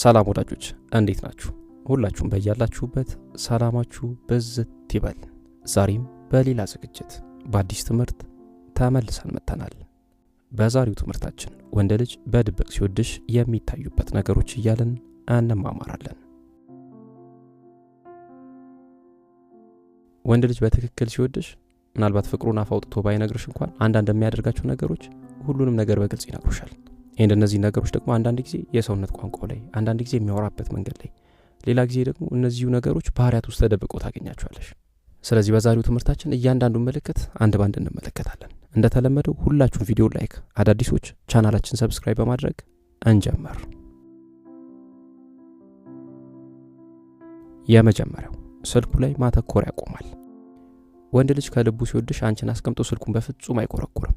ሰላም ወዳጆች እንዴት ናችሁ? ሁላችሁም በያላችሁበት ሰላማችሁ በዝት ይበል። ዛሬም በሌላ ዝግጅት በአዲስ ትምህርት ተመልሰን መጥተናል። በዛሬው ትምህርታችን ወንድ ልጅ በድብቅ ሲወድሽ የሚታዩበት ነገሮች እያልን እንማማራለን። ወንድ ልጅ በትክክል ሲወድሽ ምናልባት ፍቅሩን አፋውጥቶ ባይነግርሽ እንኳን አንዳንድ የሚያደርጋቸው ነገሮች ሁሉንም ነገር በግልጽ ይነግሩሻል። እነዚህ ነገሮች ደግሞ አንዳንድ ጊዜ የሰውነት ቋንቋው ላይ፣ አንዳንድ ጊዜ የሚያወራበት መንገድ ላይ፣ ሌላ ጊዜ ደግሞ እነዚሁ ነገሮች ባህሪያት ውስጥ ተደብቀው ታገኛቸዋለሽ። ስለዚህ በዛሬው ትምህርታችን እያንዳንዱን ምልክት አንድ ባንድ እንመለከታለን። እንደተለመደው ሁላችሁም ቪዲዮ ላይክ፣ አዳዲሶች ቻናላችን ሰብስክራይብ በማድረግ እንጀምር። የመጀመሪያው ስልኩ ላይ ማተኮር ያቆማል። ወንድ ልጅ ከልቡ ሲወድሽ አንቺን አስቀምጦ ስልኩን በፍጹም አይቆረቁርም።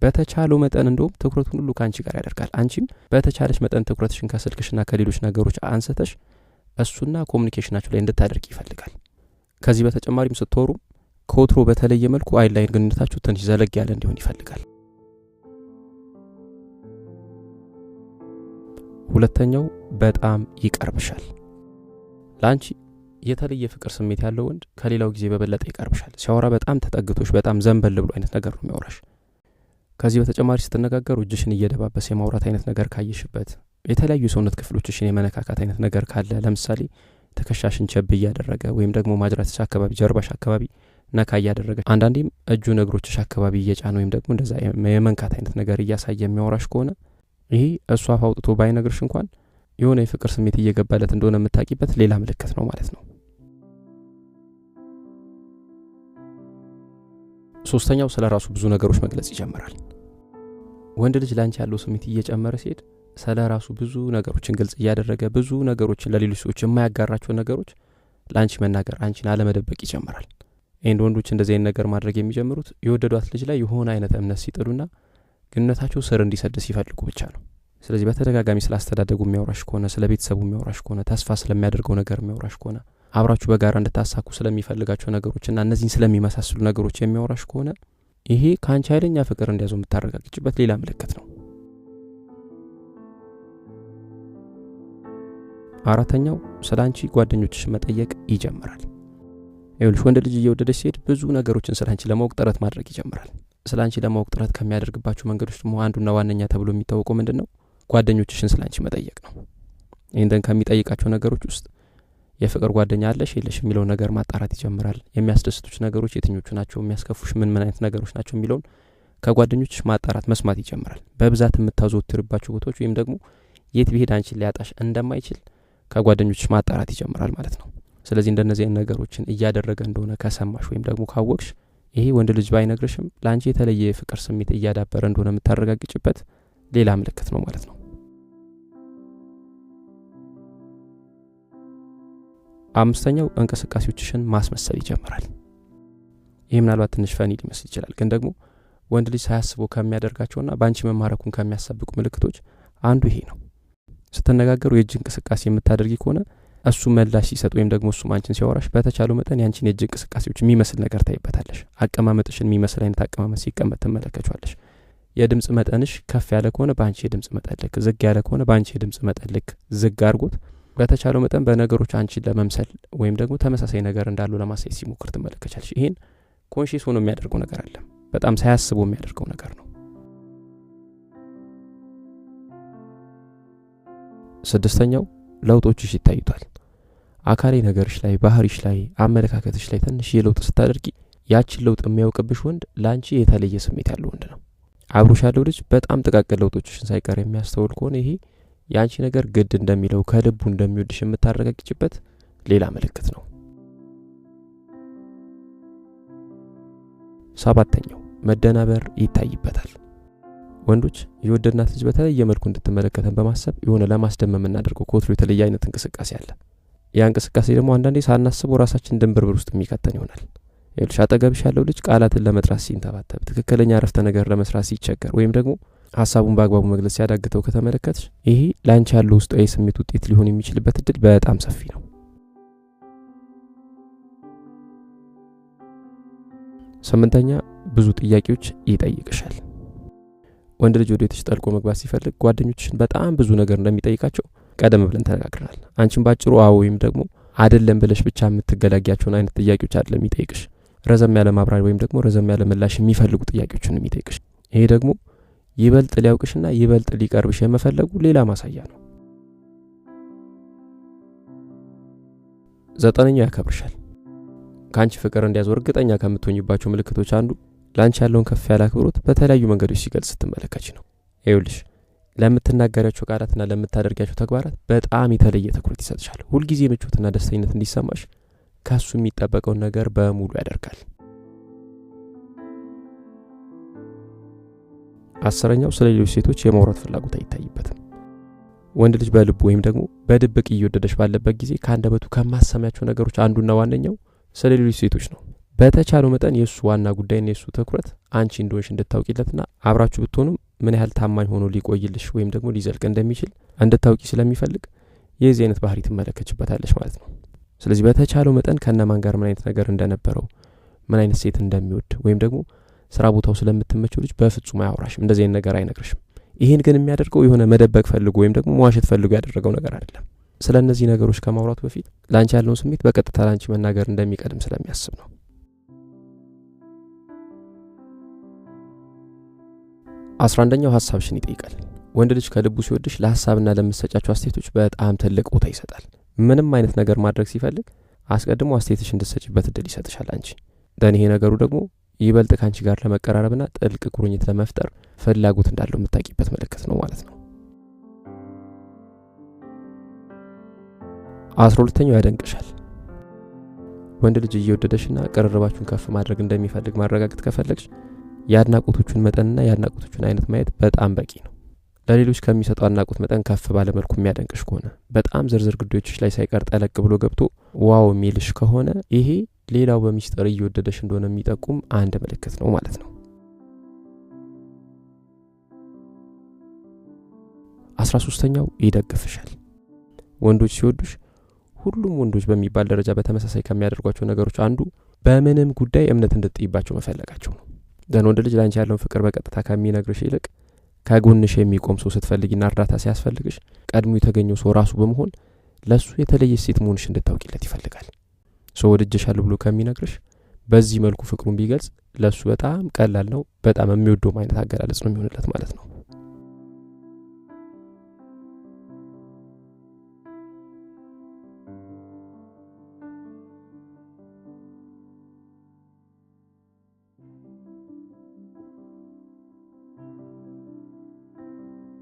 በተቻለው መጠን እንደውም ትኩረቱን ሁሉ ካንቺ ጋር ያደርጋል። አንቺም በተቻለሽ መጠን ትኩረትሽን ከስልክሽና ከሌሎች ነገሮች አንስተሽ እሱና ኮሙኒኬሽናችሁ ላይ እንድታደርግ ይፈልጋል። ከዚህ በተጨማሪም ስትወሩ ከወትሮ በተለየ መልኩ አይን ላይን ግንኙነታችሁ ትንሽ ዘለግ ያለ እንዲሆን ይፈልጋል። ሁለተኛው በጣም ይቀርብሻል። ለአንቺ የተለየ ፍቅር ስሜት ያለው ወንድ ከሌላው ጊዜ በበለጠ ይቀርብሻል። ሲያወራ በጣም ተጠግቶሽ በጣም ዘንበል ብሎ አይነት ነገር ነው የሚያወራሽ። ከዚህ በተጨማሪ ስትነጋገሩ እጅሽን እየደባበሰ የማውራት አይነት ነገር ካየሽበት፣ የተለያዩ ሰውነት ክፍሎችሽን የመነካካት አይነት ነገር ካለ፣ ለምሳሌ ትከሻሽን ቸብ እያደረገ ወይም ደግሞ ማጅራትሽ አካባቢ፣ ጀርባሽ አካባቢ ነካ እያደረገ፣ አንዳንዴም እጁን እግሮችሽ አካባቢ እየጫነ ወይም ደግሞ እንደዛ የመንካት አይነት ነገር እያሳየ የሚያወራሽ ከሆነ ይሄ እሱ አፍ አውጥቶ ባይነግርሽ እንኳን የሆነ የፍቅር ስሜት እየገባለት እንደሆነ የምታቂበት ሌላ ምልክት ነው ማለት ነው። ሶስተኛው ስለ ራሱ ብዙ ነገሮች መግለጽ ይጀምራል። ወንድ ልጅ ላንቺ ያለው ስሜት እየጨመረ ሲሄድ ስለ ራሱ ብዙ ነገሮችን ግልጽ እያደረገ ብዙ ነገሮችን ለሌሎች ሰዎች የማያጋራቸው ነገሮች ላንቺ መናገር፣ አንቺን አለመደበቅ ይጀምራል። ወንዶች እንደዚህ አይነት ነገር ማድረግ የሚጀምሩት የወደዷት ልጅ ላይ የሆነ አይነት እምነት ሲጥሉና ግንኙነታቸው ስር እንዲሰድ ሲፈልጉ ብቻ ነው። ስለዚህ በተደጋጋሚ ስለ አስተዳደጉ የሚያወራሽ ከሆነ፣ ስለ ቤተሰቡ የሚያወራሽ ከሆነ፣ ተስፋ ስለሚያደርገው ነገር የሚያወራሽ ከሆነ፣ አብራችሁ በጋራ እንድታሳኩ ስለሚፈልጋቸው ነገሮችና እነዚህን ስለሚመሳስሉ ነገሮች የሚያወራሽ ከሆነ ይሄ ከአንቺ ኃይለኛ ፍቅር እንዲያዘው የምታረጋግጭበት ሌላ ምልክት ነው። አራተኛው ስለ አንቺ ጓደኞችሽ መጠየቅ ይጀምራል። ይኸውልሽ ወንድ ልጅ እየወደደሽ ሲሄድ ብዙ ነገሮችን ስለ አንቺ ለማወቅ ጥረት ማድረግ ይጀምራል። ስለ አንቺ ለማወቅ ጥረት ከሚያደርግባቸው መንገዶች ደግሞ አንዱና ዋነኛ ተብሎ የሚታወቀው ምንድን ነው? ጓደኞችሽን ስለ አንቺ መጠየቅ ነው። ይህን ከሚጠይቃቸው ነገሮች ውስጥ የፍቅር ጓደኛ አለሽ የለሽ የሚለውን ነገር ማጣራት ይጀምራል። የሚያስደስቱሽ ነገሮች የትኞቹ ናቸው፣ የሚያስከፉሽ ምን አይነት ነገሮች ናቸው የሚለውን ከጓደኞችሽ ማጣራት መስማት ይጀምራል። በብዛት የምታዘወትርባቸው ቦታዎች ወይም ደግሞ የት ቢሄድ አንቺን ሊያጣሽ እንደማይችል ከጓደኞችሽ ማጣራት ይጀምራል ማለት ነው። ስለዚህ እንደነዚህ አይነት ነገሮችን እያደረገ እንደሆነ ከሰማሽ ወይም ደግሞ ካወቅሽ ይሄ ወንድ ልጅ ባይነግርሽም ለአንቺ የተለየ የፍቅር ስሜት እያዳበረ እንደሆነ የምታረጋግጭበት ሌላ ምልክት ነው ማለት ነው። አምስተኛው እንቅስቃሴዎችሽን ማስመሰል ይጀምራል። ይህ ምናልባት ትንሽ ፈኒ ሊመስል ይችላል፣ ግን ደግሞ ወንድ ልጅ ሳያስበው ከሚያደርጋቸውና በአንቺ መማረኩን ከሚያሳብቁ ምልክቶች አንዱ ይሄ ነው። ስትነጋገሩ የእጅ እንቅስቃሴ የምታደርጊ ከሆነ እሱ ምላሽ ሲሰጥ ወይም ደግሞ እሱ አንቺን ሲያወራሽ በተቻለው መጠን ያንቺን የእጅ እንቅስቃሴዎች የሚመስል ነገር ታይበታለሽ። አቀማመጥሽን የሚመስል አይነት አቀማመጥ ሲቀመጥ ትመለከቻለሽ። የድምጽ መጠንሽ ከፍ ያለ ከሆነ በአንቺ የድምጽ መጠን ልክ፣ ዝግ ያለ ከሆነ በአንቺ የድምጽ መጠን ልክ ዝግ አድርጎት በተቻለው መጠን በነገሮች አንቺን ለመምሰል ወይም ደግሞ ተመሳሳይ ነገር እንዳለው ለማሳየት ሲሞክር ትመለከቻለሽ። ይሄን ኮንሺየስ ሆኖ የሚያደርገው ነገር አለ፣ በጣም ሳያስበው የሚያደርገው ነገር ነው። ስድስተኛው ለውጦችሽ ይታዩታል። አካሌ ነገርሽ ላይ፣ ባህሪሽ ላይ፣ አመለካከትሽ ላይ ትንሽ የለውጥ ስታደርጊ ያችን ለውጥ የሚያውቅብሽ ወንድ ለአንቺ የተለየ ስሜት ያለው ወንድ ነው። አብሮሽ ያለው ልጅ በጣም ጥቃቅን ለውጦችሽን ሳይቀር የሚያስተውል ከሆነ ይሄ ያንቺ ነገር ግድ እንደሚለው ከልቡ እንደሚወድሽ የምታረጋግጭበት ሌላ ምልክት ነው። ሰባተኛው መደናበር ይታይበታል። ወንዶች የወደድናት ልጅ በተለየ መልኩ እንድትመለከተን በማሰብ የሆነ ለማስደመም የምናደርገው ከወትሮ የተለየ አይነት እንቅስቃሴ አለ። ያ እንቅስቃሴ ደግሞ አንዳንዴ ሳናስበው ራሳችን ድንብርብር ውስጥ የሚከተን ይሆናል። ይኸውልሽ አጠገብሽ ያለው ልጅ ቃላትን ለመጥራት ሲንተባተብ፣ ትክክለኛ አረፍተ ነገር ለመስራት ሲቸገር ወይም ደግሞ ሐሳቡን በአግባቡ መግለጽ ሲያዳግተው ከተመለከትሽ ይሄ ላንቺ ያለው ውስጣዊ የስሜት ውጤት ሊሆን የሚችልበት እድል በጣም ሰፊ ነው። ስምንተኛ ብዙ ጥያቄዎች ይጠይቅሻል። ወንድ ልጅ ወደ ቤትሽ ጠልቆ መግባት ሲፈልግ ጓደኞችሽን በጣም ብዙ ነገር እንደሚጠይቃቸው ቀደም ብለን ተነጋግረናል። አንቺም ባጭሩ አዎ ወይም ደግሞ አይደለም ብለሽ ብቻ የምትገላጊያቸውን አይነት ጥያቄዎች አይደለም የሚጠይቅሽ። ረዘም ያለ ማብራሪያ ወይም ደግሞ ረዘም ያለ ምላሽ የሚፈልጉ ጥያቄዎችን የሚጠይቅሽ። ይሄ ደግሞ ይበልጥ ሊያውቅሽና ይበልጥ ሊቀርብሽ የመፈለጉ ሌላ ማሳያ ነው። 9ኛው ያከብርሻል። ካንቺ ፍቅር እንዲያዝ እርግጠኛ ከምትሆኝባቸው ምልክቶች አንዱ ላንቺ ያለውን ከፍ ያለ አክብሮት በተለያዩ መንገዶች ሲገልጽ ስትመለከች ነው። ይኸውልሽ ለምትናገሪያቸው ቃላትና ለምታደርጊያቸው ተግባራት በጣም የተለየ ትኩረት ይሰጥሻል። ሁልጊዜ ምቾትና ደስተኝነት እንዲሰማሽ ከሱ የሚጠበቀውን ነገር በሙሉ ያደርጋል። 10ኛው ስለ ሌሎች ሴቶች የማውራት ፍላጎት አይታይበትም። ወንድ ልጅ በልቡ ወይም ደግሞ በድብቅ እየወደደሽ ባለበት ጊዜ ከአንደበቱ ከማሰማያቸው ነገሮች አንዱና ዋነኛው ስለ ሌሎች ሴቶች ነው። በተቻለው መጠን የሱ ዋና ጉዳይና የሱ ትኩረት አንቺ እንደሆንሽ እንድታውቂለትና አብራችሁ ብትሆኑም ምን ያህል ታማኝ ሆኖ ሊቆይልሽ ወይም ደግሞ ሊዘልቅ እንደሚችል እንድታውቂ ስለሚፈልግ የዚህ አይነት ባህሪ ትመለከችበታለሽ ማለት ነው። ስለዚህ በተቻለው መጠን ከነማን ጋር ምን አይነት ነገር እንደነበረው፣ ምን አይነት ሴት እንደሚወድ ወይም ደግሞ ስራ ቦታው ስለምትመቸው ልጅ በፍጹም አያወራሽም። እንደዚህ አይነት ነገር አይነግርሽም። ይሄን ግን የሚያደርገው የሆነ መደበቅ ፈልጎ ወይም ደግሞ መዋሸት ፈልጎ ያደረገው ነገር አይደለም። ስለ እነዚህ ነገሮች ከማውራቱ በፊት ላንቺ ያለውን ስሜት በቀጥታ ላንቺ መናገር እንደሚቀድም ስለሚያስብ ነው። 11ኛው ሐሳብሽን ይጠይቃል። ወንድ ልጅ ከልቡ ሲወድሽ ለሐሳብና ለምትሰጫቸው አስተያየቶች በጣም ትልቅ ቦታ ይሰጣል። ምንም አይነት ነገር ማድረግ ሲፈልግ አስቀድሞ አስተያየትሽ እንድትሰጪበት እድል ይሰጥሻል። አንቺ ይሄ ነገሩ ደግሞ ይበልጥ ካንቺ ጋር ለመቀራረብና ጥልቅ ቁርኝት ለመፍጠር ፍላጎት እንዳለው የምታውቂበት ምልክት ነው ማለት ነው። 12ኛው ያደንቅሻል። ወንድ ልጅ እየወደደሽና ቅርርባችሁን ከፍ ማድረግ እንደሚፈልግ ማረጋገጥ ከፈለግሽ የአድናቆቶቹን መጠንና የአድናቆቶቹን አይነት ማየት በጣም በቂ ነው። ለሌሎች ከሚሰጠው አድናቆት መጠን ከፍ ባለ መልኩ የሚያደንቅሽ ከሆነ በጣም ዝርዝር ጉዳዮችሽ ላይ ሳይቀር ጠለቅ ብሎ ገብቶ ዋው የሚልሽ ከሆነ ይሄ ሌላው በሚስጥር እየወደደሽ እንደሆነ የሚጠቁም አንድ ምልክት ነው ማለት ነው። 13ኛው ይደግፍሻል። ወንዶች ሲወዱሽ ሁሉም ወንዶች በሚባል ደረጃ በተመሳሳይ ከሚያደርጓቸው ነገሮች አንዱ በምንም ጉዳይ እምነት እንድትጥይባቸው መፈለጋቸው ነው። ወንድ ልጅ ላንቺ ያለውን ፍቅር በቀጥታ ከሚነግርሽ ይልቅ ከጎንሽ የሚቆም ሰው ስትፈልጊና እርዳታ ሲያስፈልግሽ ቀድሞ የተገኘው ሰው ራሱ በመሆን ለሱ የተለየ ሴት መሆንሽ እንድታውቂለት ይፈልጋል። ሰው ወድጀሻል ብሎ ከሚነግርሽ በዚህ መልኩ ፍቅሩን ቢገልጽ ለሱ በጣም ቀላል ነው። በጣም የሚወደው አይነት አገላለጽ ነው የሚሆንለት ማለት ነው።